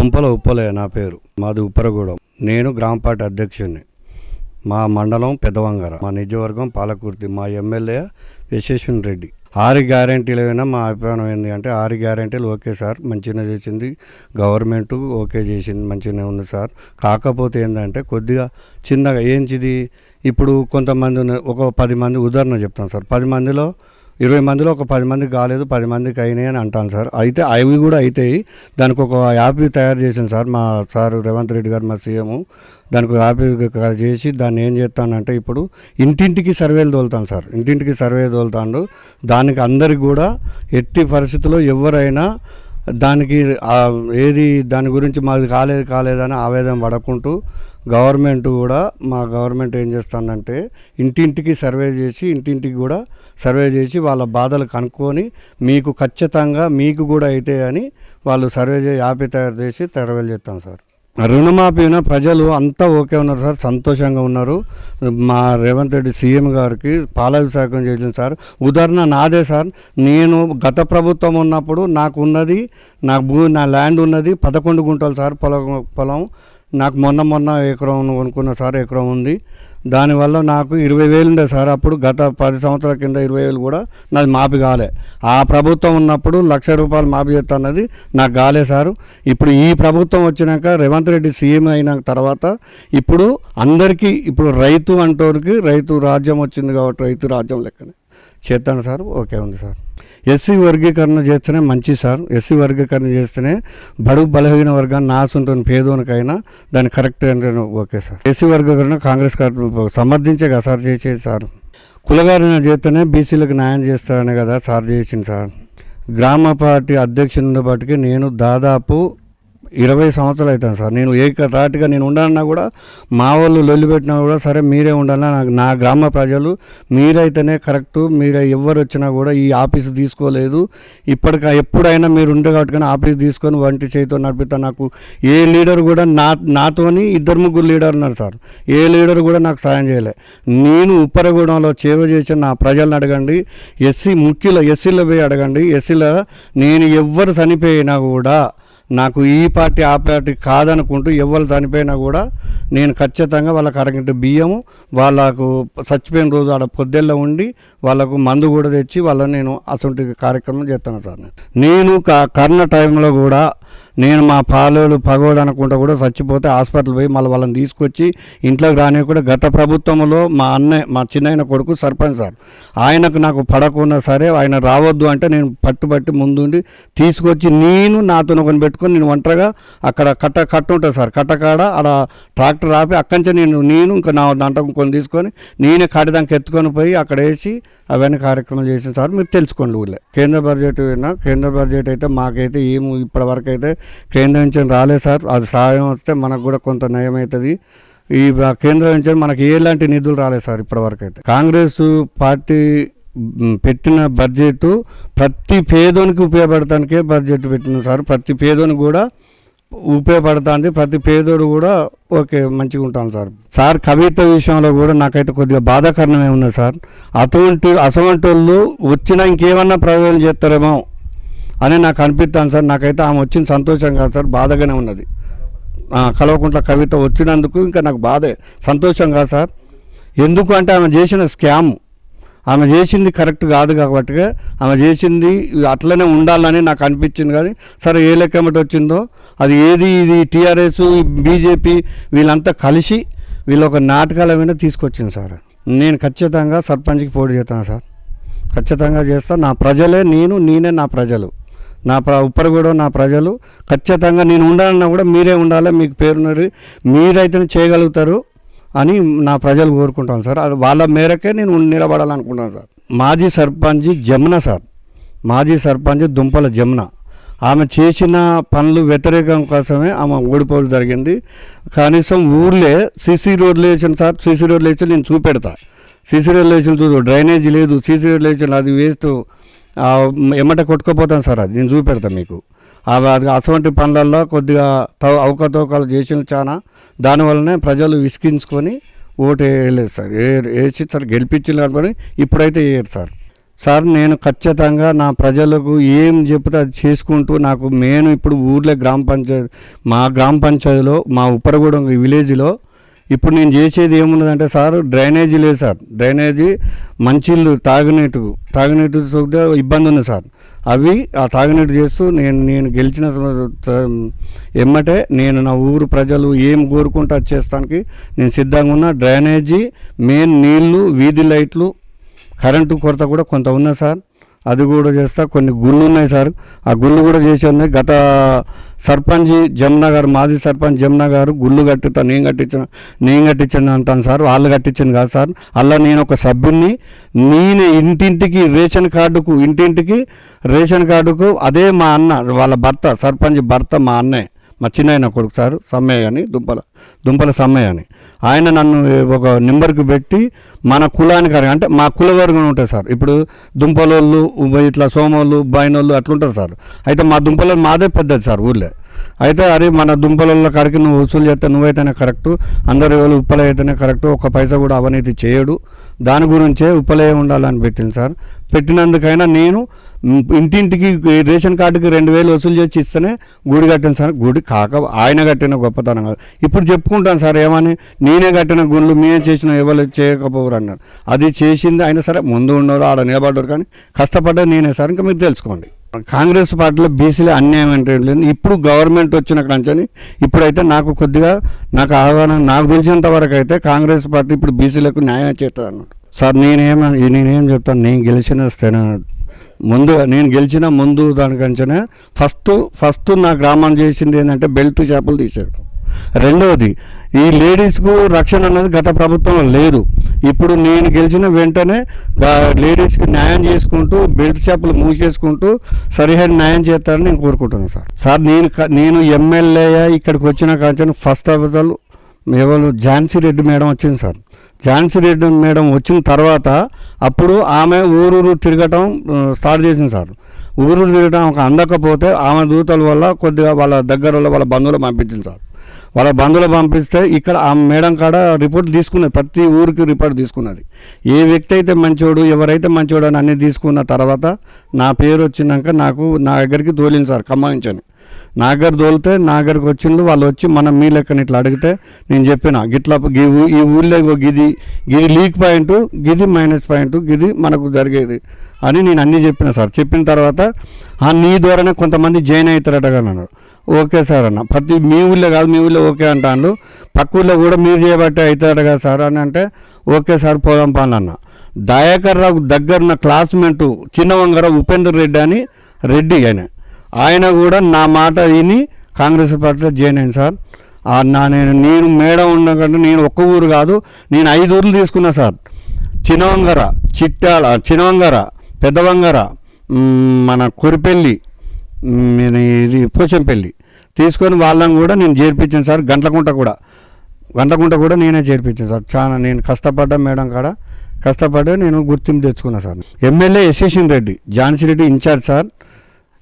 దుంపల ఉప్పలయ్య నా పేరు. మాది ఉప్పరగూడెం. నేను గ్రామ పార్టీ అధ్యక్షుడిని. మా మండలం పెదవంగర, మా నియోజకవర్గం పాలకుర్తి. మా ఎమ్మెల్యే యశస్విని రెడ్డి. 6 గ్యారెంటీలు అయినా మా అభిప్రాయం ఏంటి అంటే 6 గ్యారెంటీలు ఓకే సార్, మంచిగా చేసింది గవర్నమెంట్, ఓకే చేసింది, మంచిగానే ఉంది సార్. కాకపోతే ఏంటంటే కొద్దిగా చిన్నగా ఏంచిది, ఇప్పుడు కొంతమంది ఒక 10 మంది ఉదాహరణ చెప్తాను సార్. 10 మందిలో 20 మందిలో ఒక 10 మందికి కాలేదు, 10 మందికి అయినాయి అని అంటాను సార్. అయితే అవి కూడా అవుతాయి. దానికి ఒక యాప్ తయారు చేసింది సార్ మా సార్ రేవంత్ రెడ్డి గారు, మా సీఎం. దానికి యాప్ చేసి దాన్ని ఏం చేస్తానంటే ఇప్పుడు ఇంటింటికి సర్వేలు తోలుతాను సార్. ఇంటింటికి సర్వే తోలుతాడు. దానికి అందరికి కూడా ఎట్టి పరిస్థితుల్లో ఎవరైనా దానికి ఏది దాని గురించి మాది కాలేదని ఆవేదన పడకుంటూ గవర్నమెంట్ కూడా, మా గవర్నమెంట్ ఏం చేస్తుందంటే ఇంటింటికి సర్వే చేసి, ఇంటింటికి కూడా సర్వే చేసి వాళ్ళ బాధలు కనుక్కొని మీకు ఖచ్చితంగా మీకు కూడా అయితే అని వాళ్ళు సర్వే యాప్ తయారు చేసి సర్వేలు చేస్తాం సార్. రుణమాఫీన ప్రజలు అంతా ఓకే ఉన్నారు సార్, సంతోషంగా ఉన్నారు. మా రేవంత్ రెడ్డి సీఎం గారికి పాలాభిషేకం చేసింది సార్. ఉదాహరణ నాదే సార్. నేను గత ప్రభుత్వం ఉన్నప్పుడు నాకు ఉన్నది, నా ల్యాండ్ ఉన్నది 11 గుంటలు సార్ పొలం. నాకు మొన్న ఎకరం కొనుక్కున్న సార్, ఎకరం ఉంది. దానివల్ల నాకు 20,000 ఉండే సార్. అప్పుడు గత 10 సంవత్సరాల కింద 20,000 కూడా నాది మాఫీ కాలే. ఆ ప్రభుత్వం ఉన్నప్పుడు ₹1,00,000 మాఫీ చేస్తున్నది నాకు కాలే సార్. ఇప్పుడు ఈ ప్రభుత్వం వచ్చినాక రేవంత్ రెడ్డి సీఎం అయిన తర్వాత ఇప్పుడు అందరికీ, ఇప్పుడు రైతు అంటోరికి రైతు రాజ్యం వచ్చింది కాబట్టి రైతు రాజ్యం లెక్కనే చేస్తాను సార్. ఓకే ఉంది సార్. ఎస్సీ వర్గీకరణ చేస్తేనే మంచి సార్. ఎస్సీ వర్గీకరణ చేస్తేనే బడుగు బలహీన వర్గాన్ని నాసుంటుంది పేదోనికైనా దాన్ని కరెక్ట్ అంటే ఓకే సార్. ఎస్సీ వర్గీకరణ కాంగ్రెస్ సమర్థించే కదా సార్ చేసేది సార్. కులగారిన చేస్తేనే బీసీలకు న్యాయం చేస్తారనే కదా సార్ చేసింది సార్. గ్రామ పార్టీ అధ్యక్షుని బట్టికి నేను దాదాపు 20 సంవత్సరాలు అవుతాను సార్. నేను ఏకతాటిగా నేను ఉండాలన్నా కూడా మా వాళ్ళు లొల్లి పెట్టినా కూడా సరే మీరే ఉండాలన్నా నా గ్రామ ప్రజలు మీరైతేనే కరెక్టు, మీరే ఎవరు వచ్చినా కూడా ఈ ఆఫీసు తీసుకోలేదు, ఎప్పుడైనా మీరు ఉండే కాబట్టి ఆఫీస్ తీసుకొని వంటి చేతితో నడిపిస్తా. నాకు ఏ లీడర్ కూడా నాతోని 2-3 లీడర్ ఉన్నారు సార్. ఏ లీడర్ కూడా నాకు సాయం చేయలే. నేను ఉప్పరగూడెంలో సేవ చేసిన నా ప్రజలను అడగండి, ఎస్సీలో పోయి అడగండి. ఎస్సీలో నేను ఎవ్వరు చనిపోయినా కూడా నాకు ఈ పార్టీ ఆ పార్టీ కాదనుకుంటూ ఎవరు చనిపోయినా కూడా నేను ఖచ్చితంగా వాళ్ళకి అరగంట బియ్యము, వాళ్ళకు చచ్చిపోయిన రోజు ఆడ పొద్దెల్లో ఉండి వాళ్ళకు మందు కూడా తెచ్చి వాళ్ళని నేను అసలు కార్యక్రమం చేస్తాను సార్. నేను కరోనా టైంలో కూడా నేను మా పాలోడు పగోడు అనుకుంటా కూడా చచ్చిపోతే హాస్పిటల్ పోయి మళ్ళీ వాళ్ళని తీసుకొచ్చి ఇంట్లోకి రాని కూడా గత ప్రభుత్వంలో మా చిన్నయ్య కొడుకు సర్పంచ్ సార్. ఆయనకు నాకు పడకున్నా సరే ఆయన రావద్దు అంటే నేను పట్టుబట్టి ముందుండి తీసుకొచ్చి నేను నాతో ఒకని పెట్టుకొని నేను ఒంటరిగా అక్కడ కట్ట ఉంటుంది సార్. కట్టకాడ ఆడ ట్రాక్టర్ ఆపి అక్కడి నుంచి నేను ఇంకా నా దాంట్లో కొన్ని తీసుకొని నేనే కాటిదానికి ఎత్తుకొని పోయి అక్కడ వేసి అవన్నీ కార్యక్రమం చేసిన సార్. మీరు తెలుసుకోండి ఊళ్ళో. కేంద్ర బడ్జెట్ అయితే మాకైతే ఏమి ఇప్పటి వరకు అయితే కేంద్రం నుంచి రాలేదు సార్. అది సహాయం వస్తే మనకు కూడా కొంత నయం అవుతుంది. ఈ కేంద్రం నుంచి మనకి ఎలాంటి నిధులు రాలేదు సార్ ఇప్పటివరకు అయితే. కాంగ్రెస్ పార్టీ పెట్టిన బడ్జెట్ ప్రతి పేదోనికి ఉపయోగపడటానికే బడ్జెట్ పెట్టిన సార్. ప్రతి పేదోనికి కూడా ఉపయోగపడుతుంది. ప్రతి పేదోడు కూడా ఓకే మంచిగా ఉంటాను సార్. కవిత విషయంలో కూడా నాకైతే కొద్దిగా బాధాకరణమే ఉన్నది సార్. అటువంటి వాళ్ళు వచ్చినా ఇంకేమన్నా ప్రయోజనం చేస్తారేమో అని నాకు అనిపిస్తాను సార్. నాకైతే ఆమె వచ్చిన సంతోషం కాదు సార్, బాధగానే ఉన్నది. కల్వకుంట్ల కవిత వచ్చినందుకు ఇంకా నాకు బాధే, సంతోషం కాదు సార్. ఎందుకు అంటే ఆమె చేసిన స్కామ్, ఆమె చేసింది కరెక్ట్ కాదు కాబట్టి ఆమె చేసింది అట్లనే ఉండాలని నాకు అనిపించింది. కానీ సరే ఏ లెక్కమటి వచ్చిందో అది ఏది, ఇది టీఆర్ఎస్ బీజేపీ వీళ్ళంతా కలిసి వీళ్ళు ఒక నాటకాల మీద తీసుకొచ్చింది సార్. నేను ఖచ్చితంగా సర్పంచ్కి పోటీ చేస్తాను సార్, ఖచ్చితంగా చేస్తాను. నా ప్రజలే నేనే నా ప్రజలు, ఉప్పరగూడెం నా ప్రజలు. ఖచ్చితంగా నేను ఉండాలన్నా కూడా మీరే ఉండాలి, మీకు పేరున్నది మీరైతే చేయగలుగుతారు అని నా ప్రజలు కోరుకుంటాను సార్. అది వాళ్ళ మేరకే నేను నిలబడాలనుకుంటాను సార్. మాజీ సర్పంచ్ జమున సార్, మాజీ సర్పంచ్ దుంపల జమున, ఆమె చేసిన పనులు వ్యతిరేకం కోసమే ఆమె ఓడిపోవడం జరిగింది. కనీసం ఊర్లే సీసీ రోడ్లు వేసాను సార్. సీసీ రోడ్లు వేసి నేను చూపెడతా. సీసీ రోడ్లు వేసిన చూడు, డ్రైనేజ్ లేదు, సీసీ రోడ్లు వేసిన అది వేస్ట్ ఎమ్మట కొట్టుకుపోతాను సార్. అది నేను చూపెడతాను మీకు. అది అటువంటి పనులలో కొద్దిగా అవకతవకలు చేసిన చాలా, దానివల్లనే ప్రజలు విసిగించుకొని ఓటు వేయలేదు సార్. వేసి సార్ గెలిపించారు అనుకొని ఇప్పుడైతే వేయరు సార్. సార్ నేను ఖచ్చితంగా నా ప్రజలకు ఏం చెప్తే అది చేసుకుంటూ నాకు నేను ఇప్పుడు ఊర్లో గ్రామ పంచాయతీలో మా ఉప్పరగూడెం విలేజ్లో ఇప్పుడు నేను చేసేది ఏమున్నదంటే సార్ డ్రైనేజీ లేదు సార్. డ్రైనేజీ మంచిళ్ళు తాగునీటి ఇబ్బంది ఉంది సార్. అవి ఆ తాగునీటి చేస్తూ నేను గెలిచిన ఎమ్మటే నేను నా ఊరు ప్రజలు ఏం కోరుకుంటూ అది చేస్తానికి నేను సిద్ధంగా ఉన్నా. డ్రైనేజీ, మెయిన్ నీళ్లు, వీధి లైట్లు, కరెంటు కొరత కూడా కొంత ఉన్నది సార్. అది కూడా చేస్తా. కొన్ని గుళ్ళు ఉన్నాయి సార్, ఆ గుళ్ళు కూడా చేసి ఉన్నాయి. గత సర్పంచ్ జమున గారు, మాజీ సర్పంచ్ జమున గారు గుళ్ళు కట్టిస్తా నేను కట్టించాను అంటాను సార్. వాళ్ళు కట్టించాను కాదు సార్. అలా నేను ఒక సభ్యుని, నేను ఇంటింటికి రేషన్ కార్డుకు అదే మా అన్న వాళ్ళ భర్త, సర్పంచ్ భర్త మా అన్నయ్య, మా చిన్న కొడుకు సార్, సమ్మయ్య అని, దుంపల సమ్మయ్య అని, ఆయన నన్ను ఒక నెంబర్కి పెట్టి మన కులానికి అంటే మా కుల వర్గం ఉంటుంది సార్. ఇప్పుడు దుంపలోళ్ళు ఇట్లా సోమోళ్ళు బాయినోళ్ళు అట్లుంటారు సార్. అయితే మా దుంపలు మాదే పెద్దది సార్ ఊళ్ళో. అయితే అరే మన దుంపల కాడికి నువ్వు వసూలు చేస్తే నువ్వైతేనే కరెక్టు, అందరు ఎవరు ఉప్పలే అయితేనే కరెక్టు, ఒక్క పైసా కూడా అవినీతి చేయడు, దాని గురించే ఉప్పలే ఉండాలని పెట్టింది సార్. పెట్టినందుకైనా నేను ఇంటింటికి రేషన్ కార్డుకి 2,000 వసూలు చేసి ఇస్తేనే గుడి కట్టాను సార్. గుడి ఆయన కట్టిన గొప్పతనం కాదు. ఇప్పుడు చెప్పుకుంటాను సార్ ఏమని, నేనే కట్టిన గుళ్ళు మేమే చేసిన ఎవరు చేయకపోరు అన్నారు. అది చేసింది ఆయన సరే, ముందు ఉన్నవారు ఆడ నిలబడ్డారు, కానీ కష్టపడ్డా నేనే సార్. ఇంకా మీరు తెలుసుకోండి, కాంగ్రెస్ పార్టీలో బీసీలో అన్యాయం అంటే లేదు. ఇప్పుడు గవర్నమెంట్ వచ్చిన కంచెని ఇప్పుడైతే నాకు కొద్దిగా అవగాహన, నాకు తెలిసినంత వరకు అయితే కాంగ్రెస్ పార్టీ ఇప్పుడు బీసీలకు న్యాయం చేస్తుంది అన్నట్టు సార్. నేనేం చెప్తాను, నేను గెలిచిన ముందు దానికంచనే ఫస్ట్ నా గ్రామం చేసింది ఏంటంటే బెల్ట్ చేపలు తీసాడు. రెండవది, ఈ లేడీస్కు రక్షణ అనేది గత ప్రభుత్వంలో లేదు. ఇప్పుడు నేను గెలిచిన వెంటనే లేడీస్కి న్యాయం చేసుకుంటూ బెల్ట్ షాపులు మూసేసుకుంటూ సరిహద్దు న్యాయం చేస్తారని నేను కోరుకుంటున్నాను సార్. సార్ నేను ఎమ్మెల్యే ఇక్కడికి వచ్చిన కాంచని ఫస్ట్ ఆఫ్ ఆల్ ఎవరు ఝాన్సీ రెడ్డి మేడం వచ్చింది సార్. ఝాన్సీ రెడ్డి మేడం వచ్చిన తర్వాత అప్పుడు ఆమె ఊరూరు తిరగటం స్టార్ట్ చేసింది సార్. ఊరూరు తిరగటం అందకపోతే ఆమె దూతల వల్ల కొద్దిగా వాళ్ళ దగ్గర వాళ్ళ బంధువులు పంపించింది సార్. వాళ్ళ బంధువులు పంపిస్తే ఇక్కడ ఆ మేడం కాడ రిపోర్ట్ తీసుకున్నది, ప్రతి ఊరికి రిపోర్ట్ తీసుకున్నది. ఏ వ్యక్తి అయితే మంచోడు, ఎవరైతే మంచోడు అని అన్నీ తీసుకున్న తర్వాత నా పేరు వచ్చినాక నా దగ్గరికి తోలింది సార్. ఖమ్మించని నా దగ్గర తోలితే నా దగ్గరికి వచ్చిండు. వాళ్ళు వచ్చి మనం మీ లెక్కని ఇట్లా అడిగితే నేను చెప్పిన గిట్లా ఈ ఊళ్ళో గిది లీక్ పాయింట్, గిది మైనస్ పాయింట్, గిది మనకు జరిగేది అని నేను అన్నీ చెప్పిన సార్. చెప్పిన తర్వాత నీ ద్వారానే కొంతమంది జాయిన్ అవుతారట అన్నారు. ఓకే సార్ అన్న, ప్రతి మీ ఊళ్ళో కాదు, మీ ఊళ్ళో ఓకే అంటాను, పక్క ఊళ్ళో కూడా మీరు చేయబట్టే అవుతారట కదా సార్ అని అంటే ఓకే సార్ పోదాం పని అన్న. దయాకర్ రావు దగ్గరున్న క్లాస్మేట్ చిన్నవంగర ఉపేందర్ రెడ్డి అని రెడ్డి ఆయన కూడా నా మాట విని కాంగ్రెస్ పార్టీలో జాయిన్ అయింది సార్. నేను మేడం ఉండకంటే నేను ఒక్క ఊరు కాదు, నేను 5 ఊర్లు తీసుకున్నా సార్. చిన్నవంగర, చిన్నవంగర, పెద్దవంగర, మన కొరిపెల్లి, ఇది పోచంపల్లి తీసుకొని వాళ్ళని కూడా నేను చేర్పించాను సార్. గంట్లకుంట కూడా నేనే చేర్పించాను సార్. చాలా నేను కష్టపడ్డా మేడం కాడ, కష్టపడ్డా నేను గుర్తింపు తెచ్చుకున్నా sir. MLA Yashaswin Reddy, Jhansi Reddy in charge sir.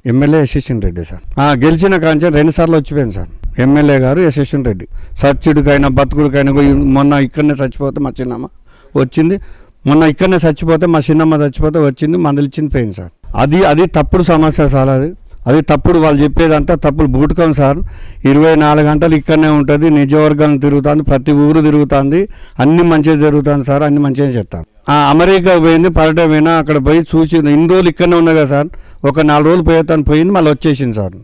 MLA Yashaswin Reddy sir గెలిచిన కాంచె 2 సార్లు వచ్చిపోయింది సార్ ఎమ్మెల్యే గారు యశస్విన్ రెడ్డి. సచ్చుడికైనా బతుకుడికైనా మొన్న ఇక్కడనే చచ్చిపోతే మా చిన్నమ్మ వచ్చింది, మొన్న ఇక్కడనే చచ్చిపోతే మా చిన్నమ్మ చచ్చిపోతే వచ్చింది, మందలిచ్చింది పోయింది సార్. అది తప్పుడు సమస్య సార్. అది తప్పుడు, వాళ్ళు చెప్పేదంతా తప్పులు బూటుకోం సార్. 24 గంటలు ఇక్కడనే ఉంటుంది, నిజవర్గాన్ని తిరుగుతుంది, ప్రతి ఊరు తిరుగుతుంది, అన్ని మంచిగా జరుగుతుంది సార్, అన్ని మంచిగా చెప్తాను. అమెరికా పోయింది, పర్యటన పోయినా అక్కడ పోయి చూసి ఇన్ని రోజులు ఇక్కడనే ఉన్నాయి కదా సార్, ఒక 4 రోజులు పోయింది, మళ్ళీ వచ్చేసింది సార్.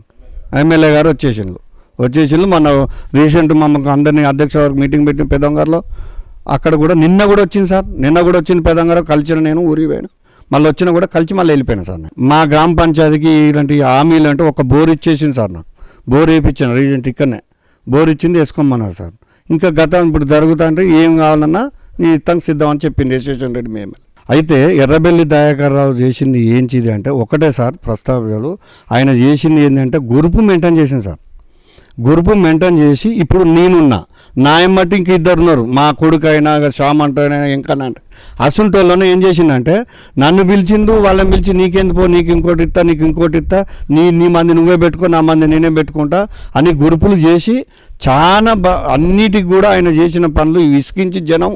ఎమ్మెల్యే గారు వచ్చేసిండు మొన్న రీసెంట్ మమ్మల్ని అందరినీ అధ్యక్ష వరకు మీటింగ్ పెట్టిన పెద్దంగారులో, అక్కడ కూడా నిన్న కూడా వచ్చింది సార్. నిన్న కూడా వచ్చింది పెద్దంగారు, కలిసిన నేను ఊరికి పోయాను, మళ్ళీ వచ్చినా కూడా కలిసి మళ్ళీ వెళ్ళిపోయాను సార్. మా గ్రామ పంచాయతీకి ఇలాంటి హామీలు అంటే ఒక బోర్ ఇచ్చేసింది సార్. నాకు బోర్ వేయించాను రీజెంట్, ఇక్కడనే బోర్ ఇచ్చింది, వేసుకోమన్నారు సార్. ఇంకా గతం ఇప్పుడు జరుగుతుంటే ఏం కావాలన్నా నీ ఇతను సిద్ధం అని చెప్పింది యశస్విన్ రెడ్డి మేము. అయితే ఎర్రబెల్లి దయాకర్ రావు చేసింది ఏంటిది అంటే ఒకటే సార్ ప్రస్తావనలు. ఆయన చేసింది ఏంటంటే గ్రూపు మెయింటైన్ చేసింది సార్. గ్రూపు మెయింటైన్ చేసి ఇప్పుడు నేనున్నా, నాయం బట్టి ఇంక ఇద్దరు ఉన్నారు, మా కొడుకు అయినా శ్యామ్ అంటైనా ఇంకా అంటే అసంటోళ్ళను ఏం చేసిందంటే నన్ను పిలిచిండు, వాళ్ళని పిలిచి నీకెందుకు పో, నీకు ఇంకోటి ఇస్తా, నీకు ఇంకోటి ఇస్తా, నీ మంది నువ్వే పెట్టుకో, నా మంది నేనే పెట్టుకుంటా అని గ్రూపులు చేసి చాలా అన్నిటికి కూడా ఆయన చేసిన పనులు విసిగించి జనం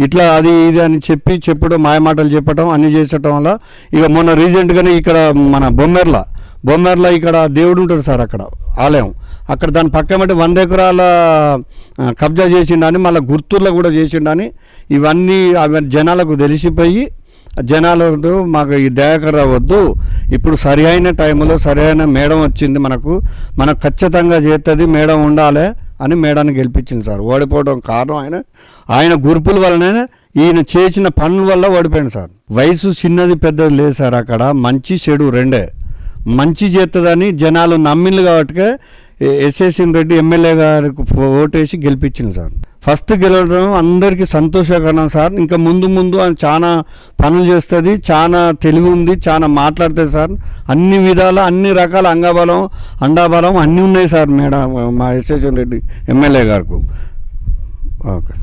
ఇట్లా అది ఇది అని చెప్పడం మాయమాటలు చెప్పడం అన్నీ చేసటం వల్ల ఇక మొన్న రీసెంట్గానే ఇక్కడ మన బొమ్మెర్ల ఇక్కడ దేవుడు ఉంటాడు సార్, అక్కడ ఆలయం, అక్కడ దాని పక్కమంటే 100 ఎకరాల కబ్జా చేసిండని, మళ్ళీ గుర్తుల్లో కూడా చేసిండని ఇవన్నీ జనాలకు తెలిసిపోయి జనాలతో మాకు ఈ దయాకర్ వద్దు, ఇప్పుడు సరి అయిన టైంలో సరి అయిన మేడం వచ్చింది, మనకు ఖచ్చితంగా చేస్తుంది, మేడం ఉండాలి అని మేడాన్ని గెలిపించింది సార్. ఓడిపోవడం కారణం ఆయన గురుపుల వలన ఈయన చేసిన పనుల వల్ల ఓడిపోయింది సార్. వయసు చిన్నది పెద్దది లేదు సార్, అక్కడ మంచి చెడు రెండే. మంచి చేస్తుందని జనాలు నమ్మిండ్రు కాబట్టి యశస్విని రెడ్డి ఎమ్మెల్యే గారికి ఓటేసి గెలిపించింది సార్. ఫస్ట్ గెలవడం అందరికీ సంతోషకరం సార్. ఇంకా ముందు ఆయన చాలా పనులు చేస్తుంది, చాలా తెలివి ఉంది, చాలా మాట్లాడుతుంది సార్. అన్ని విధాల అన్ని రకాల అంగబలం అండాబలం అన్నీ ఉన్నాయి సార్ మేడం మా యశస్విని రెడ్డి ఎమ్మెల్యే గారికి. ఓకే.